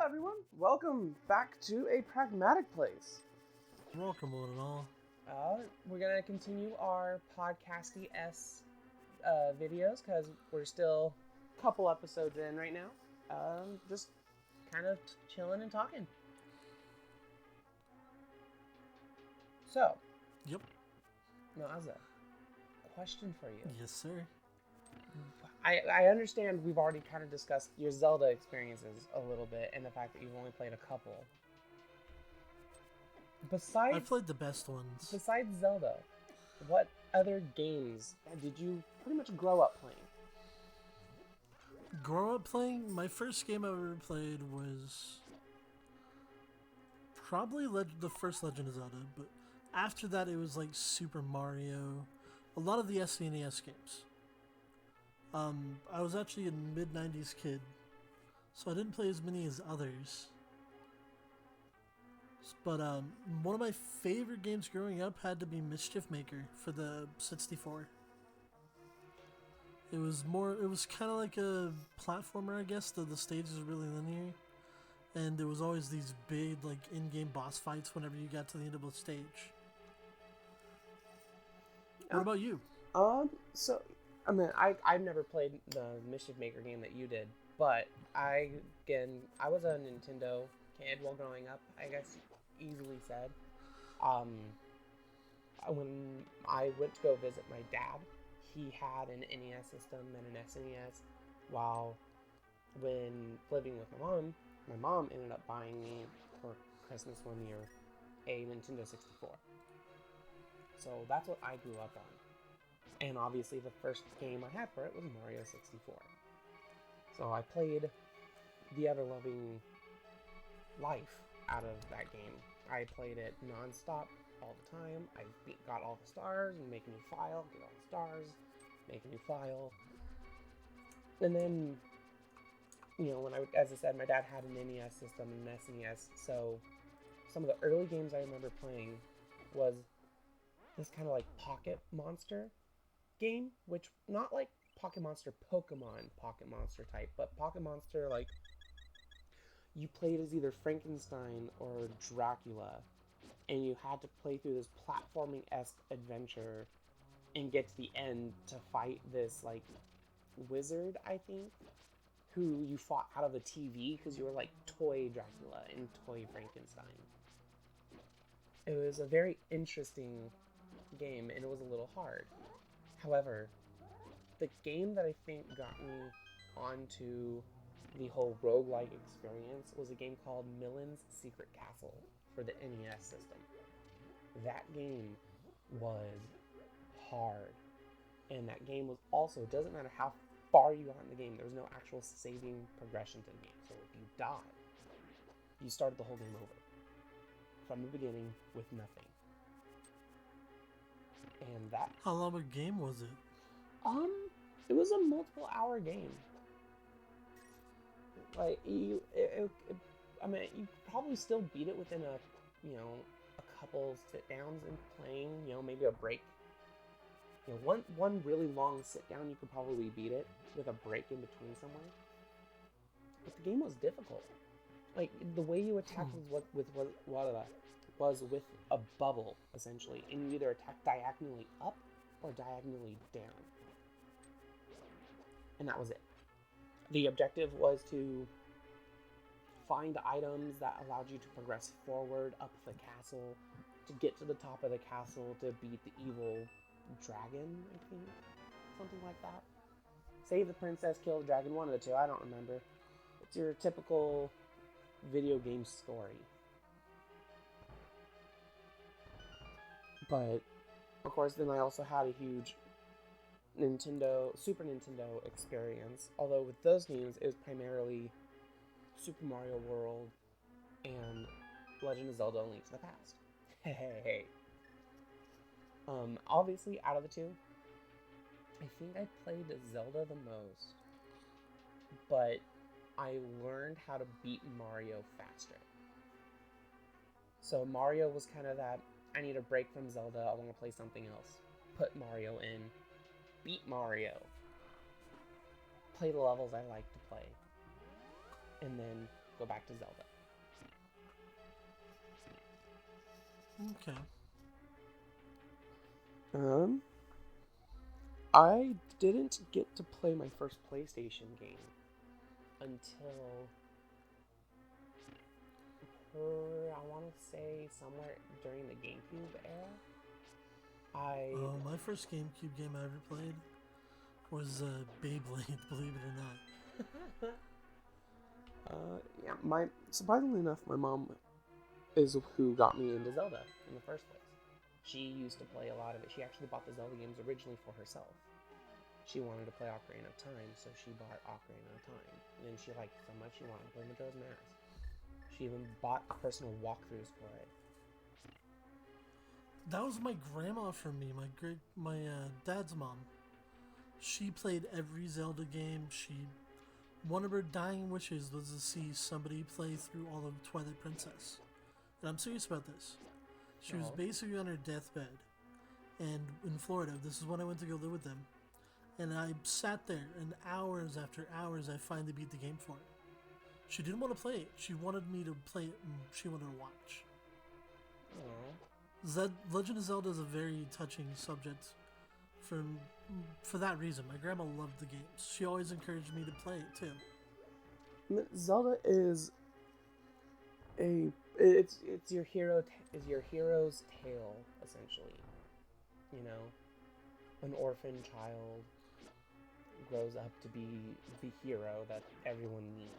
everyone. Welcome back to A Pragmatic Place. Welcome, one and all. We're going to continue our podcasty-s videos because we're still a couple episodes in right now. Just kind of chilling and talking. So. Yep. Naza, question for you. Yes, sir. I understand we've already kind of discussed your Zelda experiences a little bit and the fact that you've only played a couple. I've played the best ones. Besides Zelda, what other games did you pretty much grow up playing? My first game I ever played was probably the first Legend of Zelda, but after that it was like Super Mario, a lot of the SNES games. I was actually a mid-90s kid, so I didn't play as many as others. But one of my favorite games growing up had to be Mischief Maker for the 64. It was kind of like a platformer, I guess. The stages are really linear, and there was always these big like in-game boss fights whenever you got to the end of a stage. What about you? I've never played the Mischief Maker game that you did, but I was a Nintendo kid while growing up, I guess easily said. When I went to go visit my dad, he had an NES system and an SNES, while when living with my mom ended up buying me for Christmas one year a Nintendo 64. So that's what I grew up on. And obviously the first game I had for it was Mario 64. So I played the ever-loving life out of that game. I played it non-stop all the time. I got all the stars and make a new file, get all the stars, make a new file. And then, as I said, my dad had an NES system and an SNES, so some of the early games I remember playing was this kind of like Pocket Monster game, which not like Pocket Monster Pokemon Pocket Monster type, but Pocket Monster, like, you played as either Frankenstein or Dracula, and you had to play through this platforming-esque adventure and get to the end to fight this, like, wizard, I think, who you fought out of a TV because you were like toy Dracula and toy Frankenstein. It was a very interesting game, and it was a little hard. However, the game that I think got me onto the whole roguelike experience was a game called Millen's Secret Castle for the NES system. That game was hard. And that game was also, doesn't matter how far you got in the game, there was no actual saving progression to the game. So if you died, you started the whole game over. From the beginning with nothing. And that... How long a game was it? It was a multiple hour game. Like, you probably still beat it within a couple sit-downs and playing, maybe a break. One really long sit-down, you could probably beat it with a break in between somewhere. But the game was difficult. Like, the way you attacked was with a bubble, essentially, and you either attack diagonally up or diagonally down. And that was it. The objective was to find items that allowed you to progress forward up the castle, to get to the top of the castle, to beat the evil dragon, I think. Something like that. Save the princess, kill the dragon, one of the two, I don't remember. It's your typical video game story. But, of course, then I also had a huge Super Nintendo experience. Although with those games, it was primarily Super Mario World and Legend of Zelda A Link to the Past. Hey. Obviously, out of the two, I think I played Zelda the most. But I learned how to beat Mario faster. So Mario was kind of that, I need a break from Zelda, I want to play something else. Put Mario in. Beat Mario. Play the levels I like to play. And then go back to Zelda. Okay. I didn't get to play my first PlayStation game until I want to say somewhere during the GameCube era. My first GameCube game I ever played was Beyblade, believe it or not. Yeah, surprisingly enough, my mom is who got me into Zelda in the first place. She used to play a lot of it. She actually bought the Zelda games originally for herself. She wanted to play Ocarina of Time, so she bought Ocarina of Time. And then she liked it so much she wanted to play Majora's Mask. She even bought personal walkthroughs for it. That was my grandma for me, my dad's mom. She played every Zelda game. One of her dying wishes was to see somebody play through all of Twilight Princess. And I'm serious about this. She was basically on her deathbed. And in Florida, this is when I went to go live with them. And I sat there, and hours after hours, I finally beat the game for her. She didn't want to play it. She wanted me to play it, and she wanted to watch. Legend of Zelda is a very touching subject for that reason. My grandma loved the games. She always encouraged me to play it too. Zelda is it's your hero's tale, essentially. You know, an orphan child grows up to be the hero that everyone needs.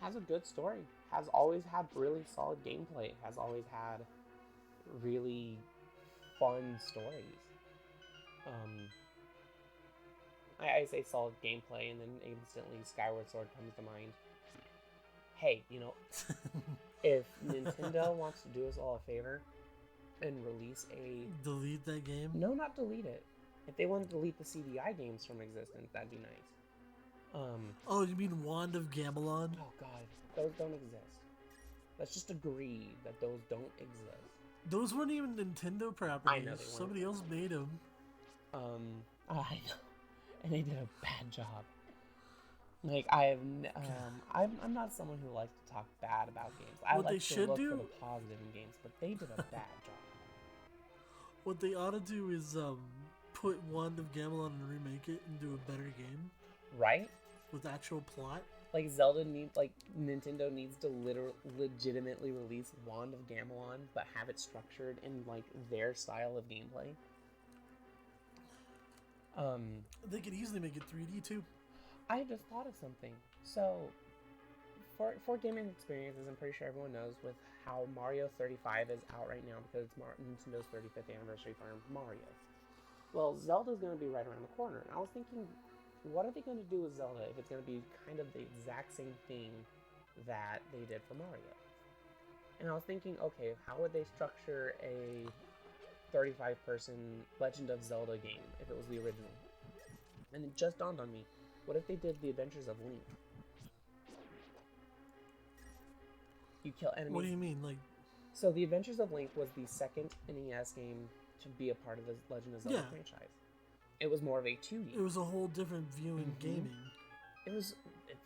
Has a good story. Has always had really solid gameplay. Has always had really fun stories. I say solid gameplay, and then instantly Skyward Sword comes to mind. Hey, if Nintendo wants to do us all a favor and release delete that game? No, not delete it. If they want to delete the CDI games from existence, that'd be nice. Oh, you mean Wand of Gamelon? Oh god, those don't exist. Let's just agree that those don't exist. Those weren't even Nintendo properties. I know they weren't. Somebody else made them. I know, and they did a bad job. Like I'm not someone who likes to talk bad about games. I like to look for the positive in games, but they did a bad job. What they ought to do is put Wand of Gamelon and remake it and do a better game. Right? With actual plot. Like Nintendo needs to legitimately release Wand of Gamelon, but have it structured in like their style of gameplay. They could easily make it 3D too. I just thought of something. So, for gaming experiences, I'm pretty sure everyone knows with how Mario 35 is out right now because it's Nintendo's 35th anniversary for Mario. Well, Zelda's going to be right around the corner, and I was thinking, what are they going to do with Zelda if it's going to be kind of the exact same thing that they did for Mario? And I was thinking, okay, how would they structure a 35-person Legend of Zelda game if it was the original? And it just dawned on me, what if they did The Adventures of Link? You kill enemies. What do you mean, like? So The Adventures of Link was the second NES game to be a part of the Legend of Zelda franchise. It was more of a 2D. It was a whole different view in gaming. It was,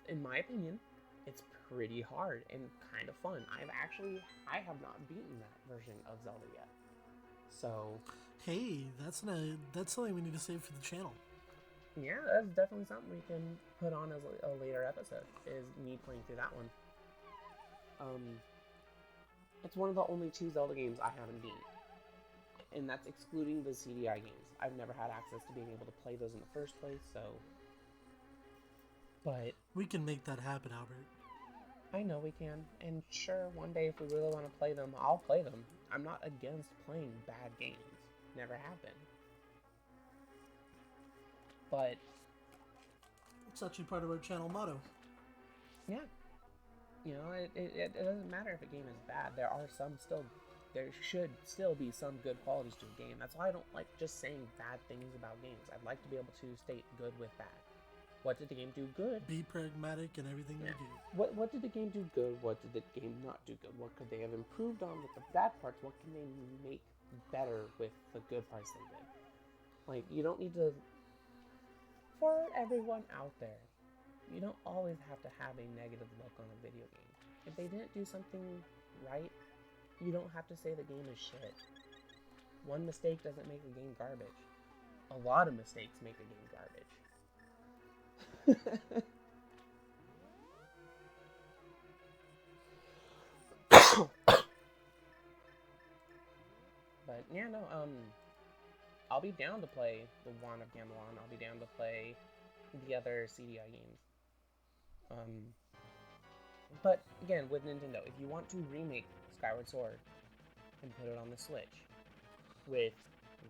in my opinion, it's pretty hard and kind of fun. I have not beaten that version of Zelda yet. So, hey, that's something we need to save for the channel. Yeah, that's definitely something we can put on as a later episode, is me playing through that one. It's one of the only 2 Zelda games I haven't beaten. And that's excluding the CDI games. I've never had access to being able to play those in the first place, so... But... We can make that happen, Albert. I know we can. And sure, one day if we really want to play them, I'll play them. I'm not against playing bad games. Never have been. But... It's actually part of our channel motto. Yeah. It doesn't matter if a game is bad. There should still be some good qualities to a game. That's why I don't like just saying bad things about games. I'd like to be able to state good with bad. What did the game do good? Be pragmatic in everything you do. What did the game do good? What did the game not do good? What could they have improved on with the bad parts? What can they make better with the good parts they did? Like, you don't need to... For everyone out there, You don't always have to have a negative look on a video game. If they didn't do something right, you don't have to say the game is shit. One mistake doesn't make a game garbage. A lot of mistakes make a game garbage. But yeah, no, I'll be down to play the Wand of Gamelon. I'll be down to play the other CDI games. But again, with Nintendo, if you want to remake Skyward Sword and put it on the Switch with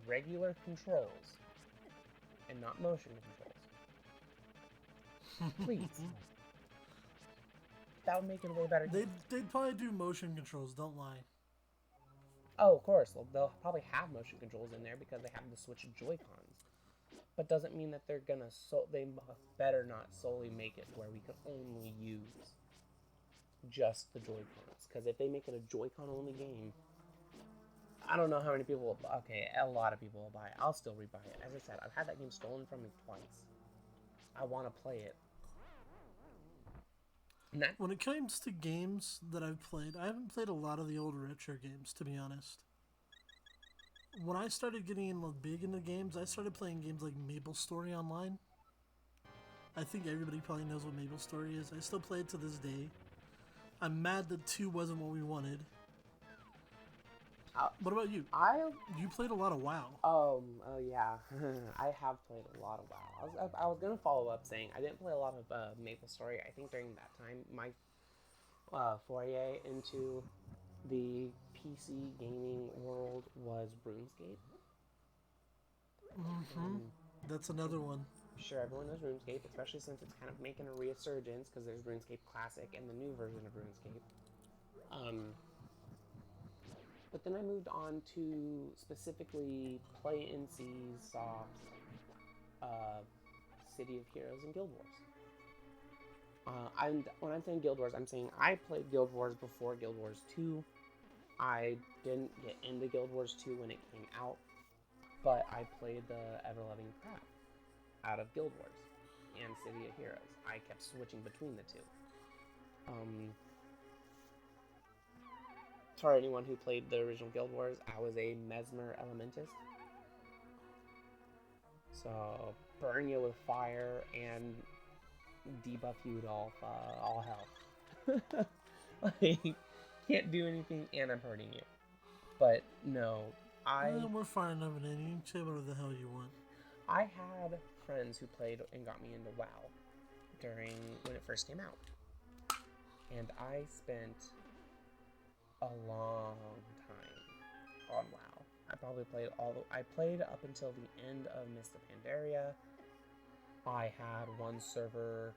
regular controls and not motion controls, please. That would make it a way better game. They'd probably do motion controls, don't lie. Oh, of course, they'll probably have motion controls in there because they have the Switch Joy-Cons. But doesn't mean that they're gonna they better not solely make it where we can only use just the Joy-Cons. Because if they make it a Joy-Con only game, I don't know how many people will buy. Okay, a lot of people will buy it. I'll still rebuy it. As I said, I've had that game stolen from me twice. I want to play it. When it comes to games that I've played, I haven't played a lot of the old retro games, to be honest. When I started getting big into games, I started playing games like MapleStory Online. I think everybody probably knows what MapleStory is. I still play it to this day. I'm mad that 2 wasn't what we wanted. What about you? You played a lot of WoW. Oh yeah. I have played a lot of WoW. I was going to follow up saying I didn't play a lot of MapleStory. I think during that time, my foray into the PC gaming world was RuneScape. That's another one. Sure, everyone knows RuneScape, especially since it's kind of making a resurgence because there's RuneScape Classic and the new version of RuneScape. But then I moved on to specifically play NCSoft's City of Heroes and Guild Wars. And when I'm saying Guild Wars, I'm saying I played Guild Wars before Guild Wars 2. I didn't get into Guild Wars 2 when it came out, but I played the ever-loving crap out of Guild Wars and City of Heroes. I kept switching between the two. For anyone who played the original Guild Wars, I was a Mesmer Elementist. So, burn you with fire and debuff you with all hell. Like, can't do anything and I'm hurting you. But, no, we're far enough in it. You can say whatever the hell you want. I had friends who played and got me into WoW when it first came out. And I spent a long time on WoW. I probably played I played up until the end of Mist of Pandaria. I had one server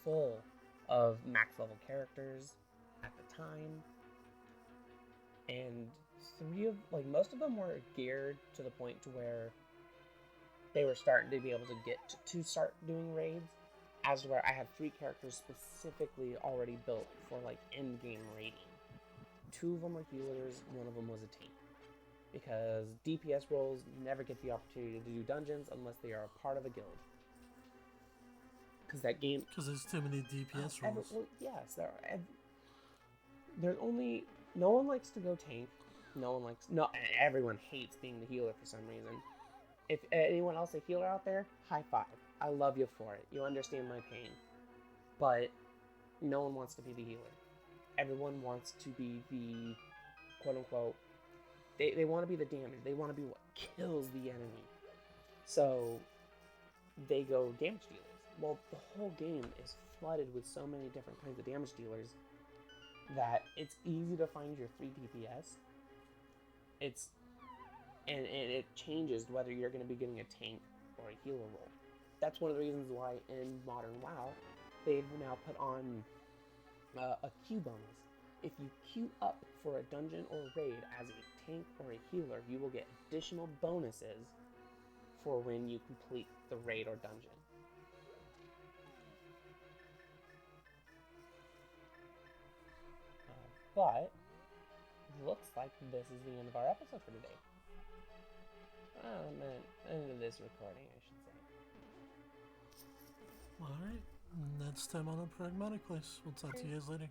full of max level characters at the time. And most of them were geared to the point to where they were starting to be able to get to start doing raids, as to where I had 3 characters specifically already built for end game raiding. 2 of them were healers, 1 of them was a tank. Because DPS roles never get the opportunity to do dungeons unless they are a part of a guild. Because there's too many DPS roles. Yes, there's only... No one likes to go tank. Everyone hates being the healer for some reason. If anyone else a healer out there, high five. I love you for it. You understand my pain. But no one wants to be the healer. Everyone wants to be the quote-unquote... They want to be the damage. They want to be what kills the enemy. So they go damage dealers. Well, the whole game is flooded with so many different kinds of damage dealers that it's easy to find your 3 DPS. And it changes whether you're going to be getting a tank or a healer role. That's one of the reasons why in modern WoW they've now put on a Q bonus. If you queue up for a dungeon or raid as a tank or a healer, you will get additional bonuses for when you complete the raid or dungeon. But looks like this is the end of our episode for today. End of this recording, I should say. Alright. Next time on A Pragmatic Place. We'll talk to you guys later.